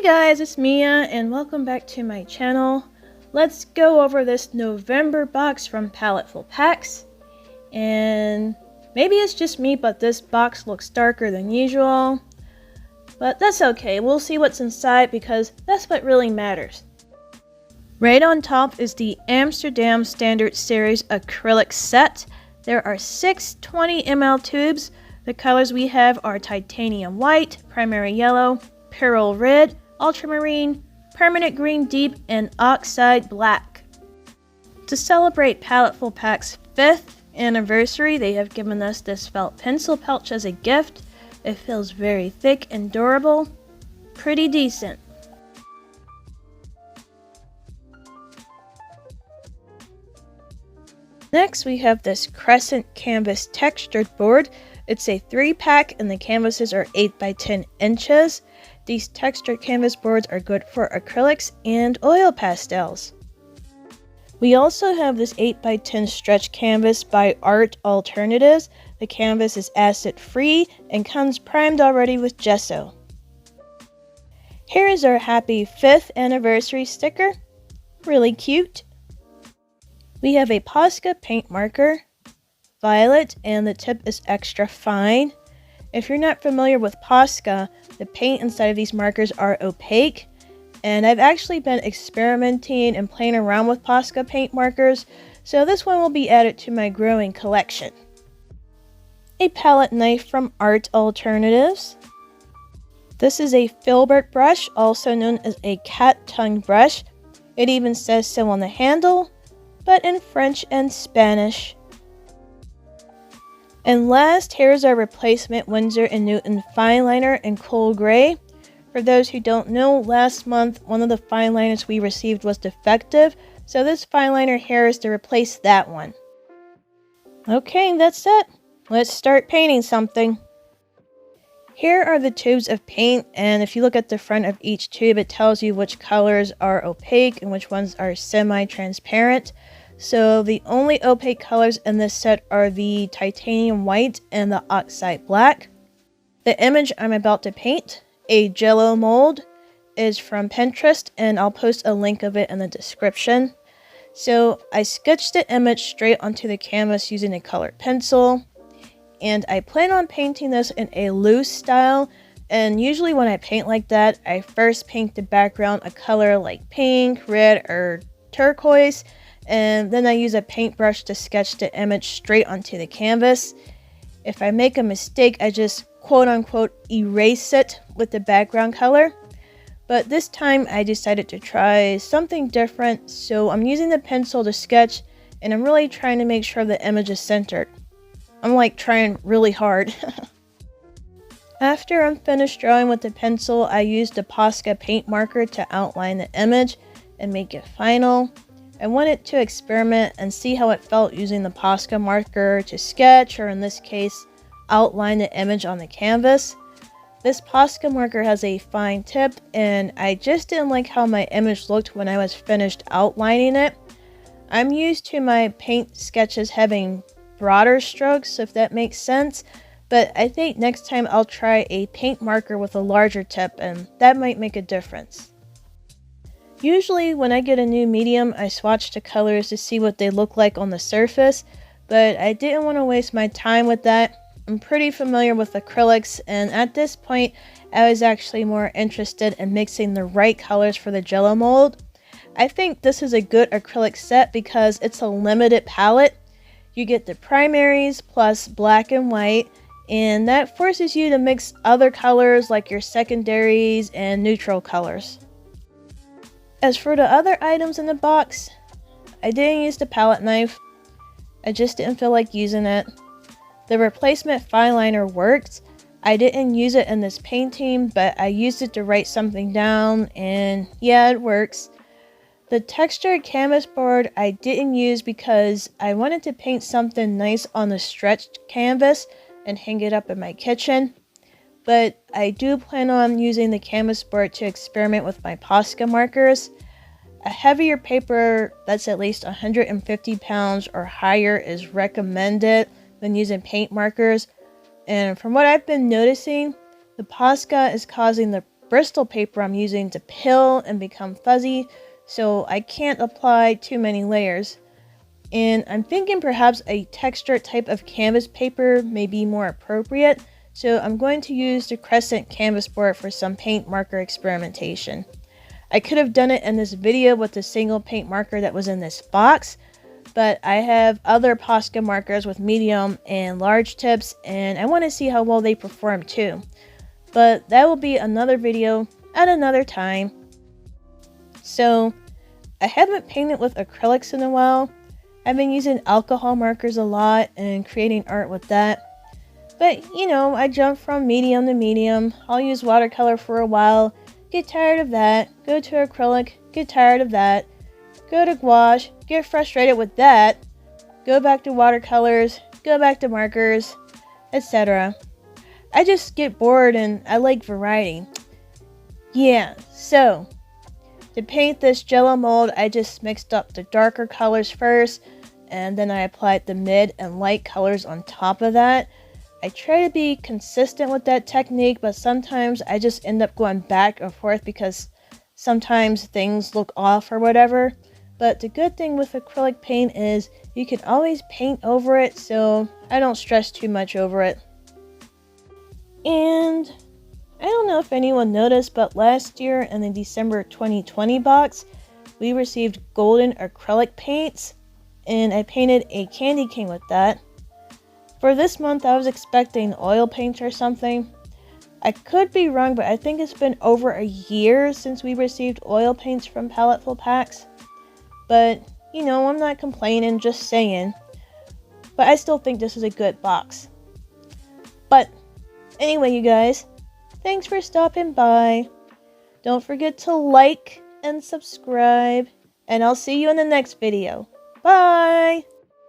guys, it's Mia and welcome back to my channel. Let's go over this November box from Paletteful Packs. And maybe it's just me, but this box looks darker than usual. But that's okay, we'll see what's inside because that's what really matters. Right on top is the Amsterdam Standard Series Acrylic set. There are 6 20 ml tubes. The colors we have are titanium white, primary yellow, pearl red, ultramarine, permanent green deep, and oxide black. To celebrate Paletteful Packs' 5th anniversary, they have given us this felt pencil pouch as a gift. It feels very thick and durable, pretty decent. Next we have this Crescent canvas textured board. It's a 3-pack and the canvases are 8 by 10 inches. These textured canvas boards are good for acrylics and oil pastels. We also have this 8 by 10 stretch canvas by Art Alternatives. The canvas is acid free and comes primed already with gesso. Here is our happy 5th anniversary sticker. Really cute. We have a Posca paint marker, violet, and the tip is extra fine. If you're not familiar with Posca, the paint inside of these markers are opaque, and I've actually been experimenting and playing around with Posca paint markers, so this one will be added to my growing collection. A palette knife from Art Alternatives. This is a filbert brush, also known as a cat tongue brush. It even says so on the handle, but in French and Spanish. And last, here's our replacement Winsor & Newton fine liner in cool gray. For those who don't know, last month one of the fine liners we received was defective, so this fine liner here is to replace that one. Okay, that's it. Let's start painting something. Here are the tubes of paint, and if you look at the front of each tube, it tells you which colors are opaque and which ones are semi-transparent. So the only opaque colors in this set are the titanium white and the oxide black. The image I'm about to paint, a jello mold, is from Pinterest, and I'll post a link of it in the description. So I sketched the image straight onto the canvas using a colored pencil, and I plan on painting this in a loose style. And usually when I paint like that, I first paint the background a color like pink, red, or turquoise, and then I use a paintbrush to sketch the image straight onto the canvas. If I make a mistake, I just quote-unquote erase it with the background color. But this time I decided to try something different, so I'm using the pencil to sketch, and I'm really trying to make sure the image is centered. I'm like trying really hard. After I'm finished drawing with the pencil, I used the Posca paint marker to outline the image and make it final. I wanted to experiment and see how it felt using the Posca marker to sketch, or in this case, outline the image on the canvas. This Posca marker has a fine tip, and I just didn't like how my image looked when I was finished outlining it. I'm used to my paint sketches having broader strokes, if that makes sense, but I think next time I'll try a paint marker with a larger tip, and that might make a difference. Usually when I get a new medium, I swatch the colors to see what they look like on the surface, but I didn't want to waste my time with that. I'm pretty familiar with acrylics, and at this point, I was actually more interested in mixing the right colors for the jello mold. I think this is a good acrylic set because it's a limited palette. You get the primaries plus black and white, and that forces you to mix other colors like your secondaries and neutral colors. As for the other items in the box, I didn't use the palette knife. I just didn't feel like using it. The replacement fine liner worked. I didn't use it in this painting, but I used it to write something down, and yeah, it works. The textured canvas board I didn't use because I wanted to paint something nice on the stretched canvas and hang it up in my kitchen. But I do plan on using the canvas board to experiment with my Posca markers. A heavier paper that's at least 150 pounds or higher is recommended when using paint markers. And from what I've been noticing, the Posca is causing the Bristol paper I'm using to pill and become fuzzy, so I can't apply too many layers. And I'm thinking perhaps a textured type of canvas paper may be more appropriate, so I'm going to use the Crescent canvas board for some paint marker experimentation. I could have done it in this video with the single paint marker that was in this box, but I have other Posca markers with medium and large tips, and I want to see how well they perform too. But that will be another video at another time. So, I haven't painted with acrylics in a while. I've been using alcohol markers a lot and creating art with that. But, you know, I jump from medium to medium. I'll use watercolor for a while, get tired of that, go to acrylic, get tired of that, go to gouache, get frustrated with that, go back to watercolors, go back to markers, etc. I just get bored and I like variety. Yeah, so to paint this jello mold, I just mixed up the darker colors first, and then I applied the mid and light colors on top of that. I try to be consistent with that technique, but sometimes I just end up going back and forth because sometimes things look off or whatever. But the good thing with acrylic paint is you can always paint over it, so I don't stress too much over it. And I don't know if anyone noticed, but last year in the December 2020 box, we received golden acrylic paints, and I painted a candy cane with that. For this month, I was expecting oil paints or something. I could be wrong, but I think it's been over a year since we received oil paints from Paletteful packs. But, you know, I'm not complaining, just saying. But I still think this is a good box. But, anyway, you guys, thanks for stopping by. Don't forget to like and subscribe, and I'll see you in the next video. Bye!